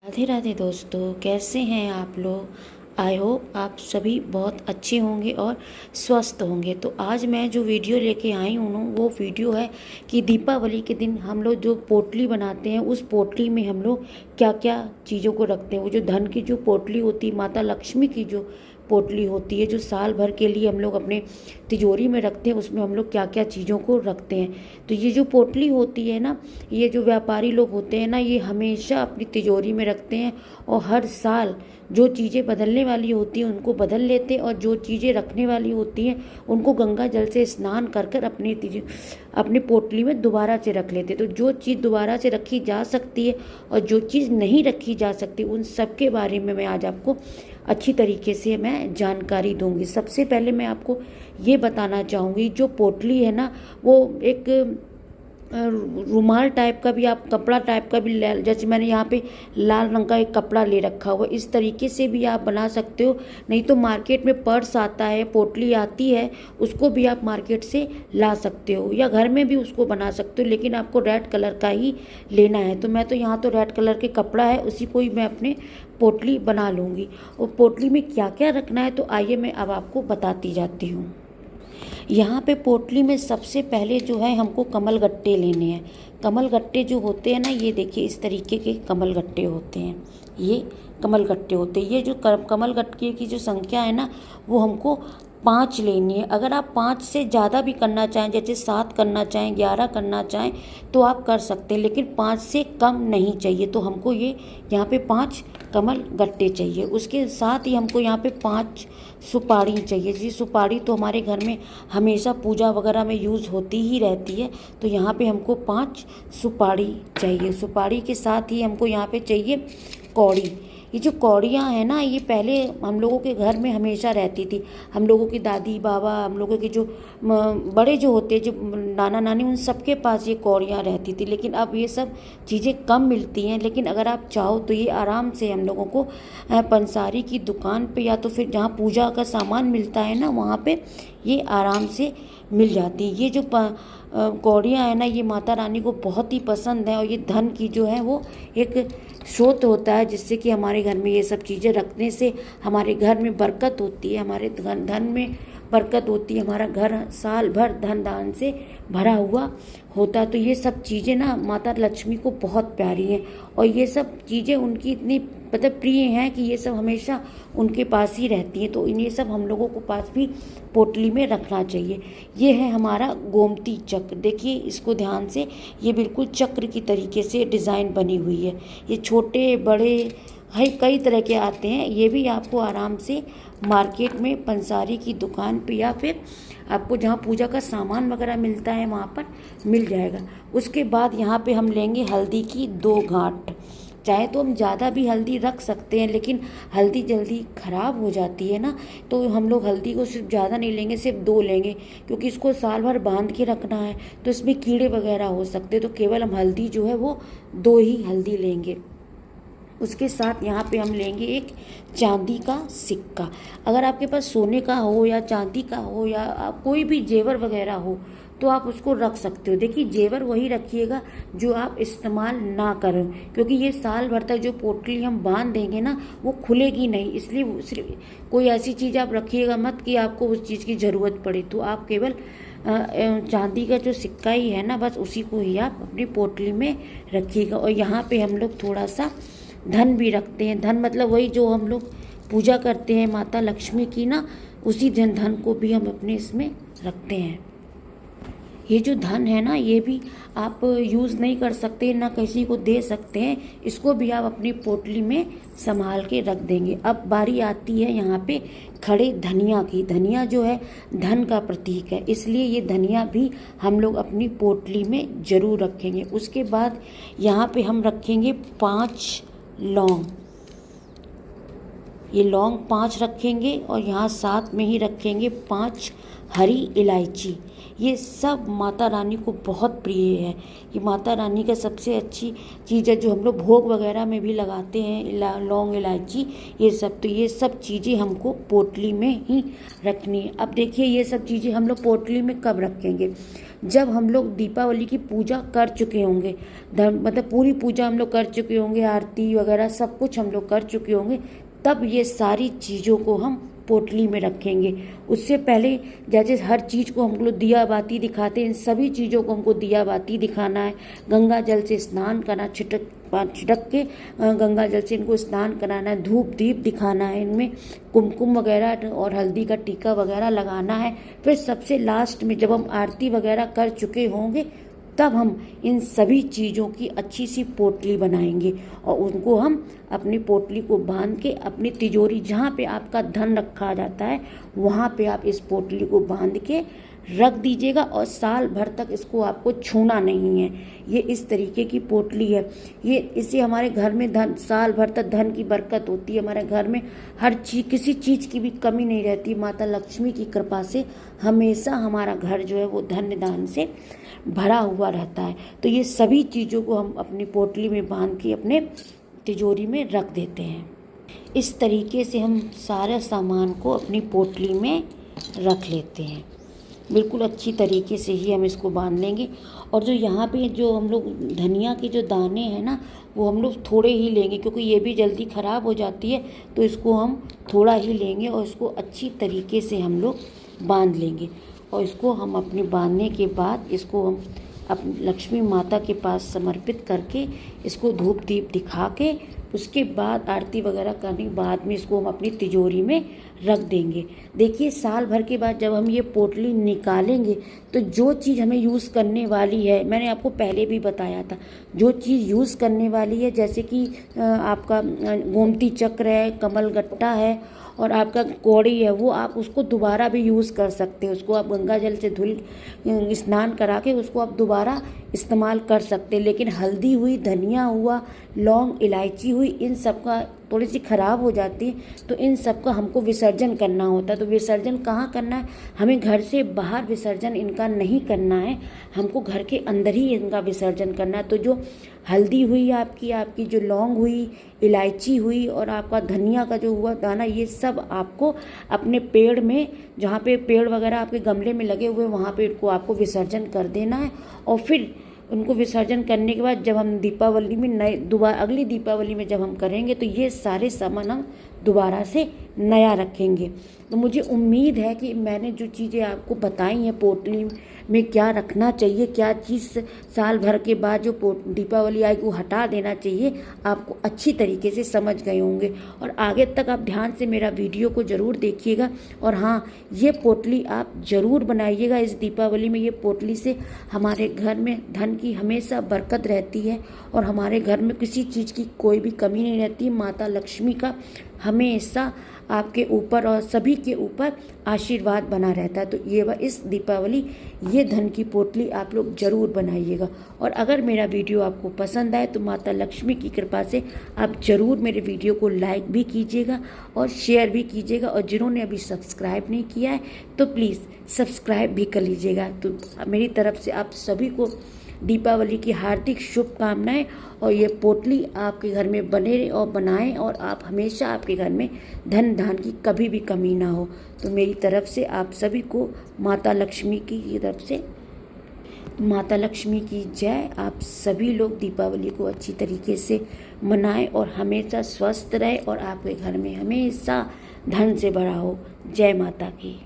राधे राधे दोस्तों, कैसे हैं आप लोग। आई होप आप सभी बहुत अच्छे होंगे और स्वस्थ होंगे। तो आज मैं जो वीडियो लेके आई हूँ वो वीडियो है कि दीपावली के दिन हम लोग जो पोटली बनाते हैं उस पोटली में हम लोग क्या क्या चीज़ों को रखते हैं। वो जो धन की जो पोटली होती है, माता लक्ष्मी की जो पोटली होती है, जो साल भर के लिए हम लोग अपने तिजोरी में रखते हैं, उसमें हम लोग क्या क्या चीज़ों को रखते हैं। तो ये जो पोटली होती है ना, ये जो व्यापारी लोग होते हैं ना, ये हमेशा अपनी तिजोरी में रखते हैं और हर साल जो चीज़ें बदलने वाली होती हैं उनको बदल लेते हैं और जो चीज़ें रखने वाली होती हैं उनको गंगा जल से स्नान कर कर अपनी पोटली में दोबारा से रख लेते हैं। तो जो चीज़ दोबारा से रखी जा सकती है और जो चीज़ नहीं रखी जा सकती, उन सब के बारे में मैं आज आपको अच्छी तरीके से मैं जानकारी दूंगी। सबसे पहले मैं आपको ये बताना चाहूँगी, जो पोटली है ना वो एक रुमाल टाइप का भी, आप कपड़ा टाइप का भी जैसे मैंने यहाँ पे लाल रंग का एक कपड़ा ले रखा हुआ, इस तरीके से भी आप बना सकते हो। नहीं तो मार्केट में पर्स आता है, पोटली आती है, उसको भी आप मार्केट से ला सकते हो या घर में भी उसको बना सकते हो, लेकिन आपको रेड कलर का ही लेना है। तो मैं तो यहाँ तो रेड कलर के कपड़ा है उसी को ही मैं अपने पोटली बना लूँगी। और पोटली में क्या क्या रखना है तो आइए मैं अब आपको बताती जाती हूँ। यहाँ पे पोटली में सबसे पहले जो है हमको कमल गट्टे लेने हैं। कमल गट्टे जो होते हैं ना, ये देखिए इस तरीके के कमल गट्टे होते हैं, ये कमल गट्टे होते हैं। ये जो कमल गट्टे की जो संख्या है ना वो हमको 5 लेनी है। अगर आप 5 से ज़्यादा भी करना चाहें, जैसे 7 करना चाहें, 11 करना चाहें तो आप कर सकते हैं, लेकिन 5 से कम नहीं चाहिए। तो हमको ये यहाँ पे 5 कमल गट्टे चाहिए। उसके साथ ही हमको यहाँ पे 5 सुपारी चाहिए। जी, सुपारी तो हमारे घर में हमेशा पूजा वगैरह में यूज़ होती ही रहती है, तो यहाँ पे हमको 5 सुपारी चाहिए। सुपारी के साथ ही हमको यहाँ पे चाहिए कौड़ी। ये जो कौड़ियाँ हैं ना, ये पहले हम लोगों के घर में हमेशा रहती थी। हम लोगों की दादी बाबा, हम लोगों के जो बड़े जो होते, जो नाना नानी, उन सबके पास ये कौड़ियाँ रहती थी। लेकिन अब ये सब चीज़ें कम मिलती हैं। लेकिन अगर आप चाहो तो ये आराम से हम लोगों को पंसारी की दुकान पे या तो फिर जहाँ पूजा का सामान मिलता है ना, वहाँ पे ये आराम से मिल जाती है। ये जो कौड़ियाँ हैं ना, ये माता रानी को बहुत ही पसंद है और ये धन की जो है वो एक स्रोत होता है, जिससे कि हमारे घर में ये सब चीज़ें रखने से हमारे घर में बरकत होती है, हमारे धन में बरकत होती है, हमारा घर साल भर धन दान से भरा हुआ होता है। तो ये सब चीज़ें ना माता लक्ष्मी को बहुत प्यारी हैं और ये सब चीज़ें उनकी इतनी मतलब प्रिय हैं कि ये सब हमेशा उनके पास ही रहती हैं। तो ये सब हम लोगों को पास भी पोटली में रखना चाहिए। ये है हमारा गोमती चक्र, देखिए इसको ध्यान से, ये बिल्कुल चक्र की तरीके से डिज़ाइन बनी हुई है। ये छोटे बड़े है कई तरह के आते हैं, ये भी आपको आराम से मार्केट में पंसारी की दुकान पे या फिर आपको जहाँ पूजा का सामान वगैरह मिलता है वहाँ पर मिल जाएगा। उसके बाद यहाँ पे हम लेंगे हल्दी की 2 गांठ। चाहे तो हम ज़्यादा भी हल्दी रख सकते हैं, लेकिन हल्दी जल्दी ख़राब हो जाती है ना, तो हम लोग हल्दी को सिर्फ ज़्यादा नहीं लेंगे, सिर्फ 2 लेंगे, क्योंकि इसको साल भर बांध के रखना है तो इसमें कीड़े वगैरह हो सकते हैं। तो केवल हम हल्दी जो है वो 2 ही हल्दी लेंगे। उसके साथ यहाँ पे हम लेंगे एक चांदी का सिक्का। अगर आपके पास सोने का हो या चांदी का हो या कोई भी जेवर वगैरह हो तो आप उसको रख सकते हो। देखिए जेवर वही रखिएगा जो आप इस्तेमाल ना करें, क्योंकि ये साल भर तक जो पोटली हम बांध देंगे ना वो खुलेगी नहीं। इसलिए सिर्फ कोई ऐसी चीज़ आप रखिएगा मत कि आपको उस चीज़ की ज़रूरत पड़े। तो आप केवल चांदी का जो सिक्का ही है ना, बस उसी को ही आप अपनी पोटली में रखिएगा। और यहाँ पे हम लोग थोड़ा सा धन भी रखते हैं। धन मतलब वही जो हम लोग पूजा करते हैं माता लक्ष्मी की ना, उसी धन को भी हम अपने इसमें रखते हैं। ये जो धन है ना, ये भी आप यूज़ नहीं कर सकते, ना किसी को दे सकते हैं, इसको भी आप अपनी पोटली में संभाल के रख देंगे। अब बारी आती है यहाँ पे खड़े धनिया की। धनिया जो है धन का प्रतीक है, इसलिए ये धनिया भी हम लोग अपनी पोटली में ज़रूर रखेंगे। उसके बाद यहाँ पे हम रखेंगे 5 लौंग। ये लौंग 5 रखेंगे और यहाँ साथ में ही रखेंगे 5 हरी इलायची। ये सब माता रानी को बहुत प्रिय है। ये माता रानी का सबसे अच्छी चीज़ है जो हम लोग भोग वगैरह में भी लगाते हैं, लौंग इलायची ये सब। तो ये सब चीज़ें हमको पोटली में ही रखनी है। अब देखिए ये सब चीज़ें हम लोग पोटली में कब रखेंगे, जब हम लोग दीपावली की पूजा कर चुके होंगे, मतलब पूरी पूजा हम लोग कर चुके होंगे, आरती वगैरह सब कुछ हम लोग कर चुके होंगे, तब ये सारी चीज़ों को हम पोटली में रखेंगे। उससे पहले जैसे हर चीज़ को हम लोग दिया बाती दिखाते हैं, इन सभी चीज़ों को हमको दिया बाती दिखाना है। गंगा जल से स्नान करना, छिटक के गंगा जल से इनको स्नान कराना है। धूप दीप दिखाना है, इनमें कुमकुम वगैरह और हल्दी का टीका वगैरह लगाना है। फिर सबसे लास्ट में जब हम आरती वगैरह कर चुके होंगे, तब हम इन सभी चीज़ों की अच्छी सी पोटली बनाएंगे और उनको हम अपनी पोटली को बांध के अपनी तिजोरी, जहाँ पे आपका धन रखा जाता है, वहाँ पे आप इस पोटली को बांध के रख दीजिएगा और साल भर तक इसको आपको छूना नहीं है। ये इस तरीके की पोटली है। ये इससे हमारे घर में धन, साल भर तक धन की बरकत होती है। हमारे घर में हर चीज़, किसी चीज़ की भी कमी नहीं रहती। माता लक्ष्मी की कृपा से हमेशा हमारा घर जो है वो धन्य दान से भरा हुआ रहता है। तो ये सभी चीज़ों को हम अपनी पोटली में बांध के अपने तिजोरी में रख देते हैं। इस तरीके से हम सारे सामान को अपनी पोटली में रख लेते हैं। बिल्कुल अच्छी तरीके से ही हम इसको बांध लेंगे। और जो यहाँ पे जो हम लोग धनिया के जो दाने हैं ना, वो हम लोग थोड़े ही लेंगे, क्योंकि ये भी जल्दी ख़राब हो जाती है। तो इसको हम थोड़ा ही लेंगे और इसको अच्छी तरीके से हम लोग बांध लेंगे। और इसको हम अपने बांधने के बाद इसको हम अपनी लक्ष्मी माता के पास समर्पित करके, इसको धूप दीप दिखा के, उसके बाद आरती वगैरह करने के बाद में इसको हम अपनी तिजोरी में रख देंगे। देखिए साल भर के बाद जब हम ये पोटली निकालेंगे, तो जो चीज़ हमें यूज़ करने वाली है, मैंने आपको पहले भी बताया था, जो चीज़ यूज़ करने वाली है, जैसे कि आपका गोमती चक्र है, कमल गट्टा है और आपका कौड़ी है, वो आप उसको दोबारा भी यूज़ कर सकते हैं। उसको आप गंगा जल से धुल स्नान करा के उसको आप दोबारा इस्तेमाल कर सकते हैं। लेकिन हल्दी हुई, धनिया हुआ, लौंग, इलायची हुई, इन सब का थोड़ी सी ख़राब हो जाती है, तो इन सब का हमको विसर्जन करना होता है। तो विसर्जन कहाँ करना है, हमें घर से बाहर विसर्जन इनका नहीं करना है, हमको घर के अंदर ही इनका विसर्जन करना है। तो जो हल्दी हुई आपकी जो लौंग हुई, इलायची हुई और आपका धनिया का जो हुआ दाना, ये सब आपको अपने पेड़ में, जहाँ पे पेड़ वगैरह आपके गमले में लगे हुए, वहाँ पे इनको आपको विसर्जन कर देना है। और फिर उनको विसर्जन करने के बाद जब हम दीपावली में दोबारा अगली दीपावली में जब हम करेंगे, तो ये सारे सामान हम दोबारा से नया रखेंगे। तो मुझे उम्मीद है कि मैंने जो चीज़ें आपको बताई हैं, पोटली में क्या रखना चाहिए, क्या चीज़ साल भर के बाद जो दीपावली आएगी वो हटा देना चाहिए, आपको अच्छी तरीके से समझ गए होंगे। और आगे तक आप ध्यान से मेरा वीडियो को ज़रूर देखिएगा। और हाँ, ये पोटली आप ज़रूर बनाइएगा इस दीपावली में। ये पोटली से हमारे घर में धन की हमेशा बरकत रहती है और हमारे घर में किसी चीज़ की कोई भी कमी नहीं रहती। माता लक्ष्मी का हमेशा आपके ऊपर और सभी के ऊपर आशीर्वाद बना रहता है। तो ये इस दीपावली ये धन की पोटली आप लोग ज़रूर बनाइएगा। और अगर मेरा वीडियो आपको पसंद आए तो माता लक्ष्मी की कृपा से आप ज़रूर मेरे वीडियो को लाइक भी कीजिएगा और शेयर भी कीजिएगा। और जिन्होंने अभी सब्सक्राइब नहीं किया है तो प्लीज़ सब्सक्राइब भी कर लीजिएगा। तो मेरी तरफ से आप सभी को दीपावली की हार्दिक शुभकामनाएं। और ये पोटली आपके घर में बने और बनाएं और आप हमेशा आपके घर में धन धान की कभी भी कमी ना हो। तो मेरी तरफ से आप सभी को माता लक्ष्मी की तरफ से माता लक्ष्मी की जय। आप सभी लोग दीपावली को अच्छी तरीके से मनाएं और हमेशा स्वस्थ रहे और आपके घर में हमेशा धन से भरा हो। जय माता की।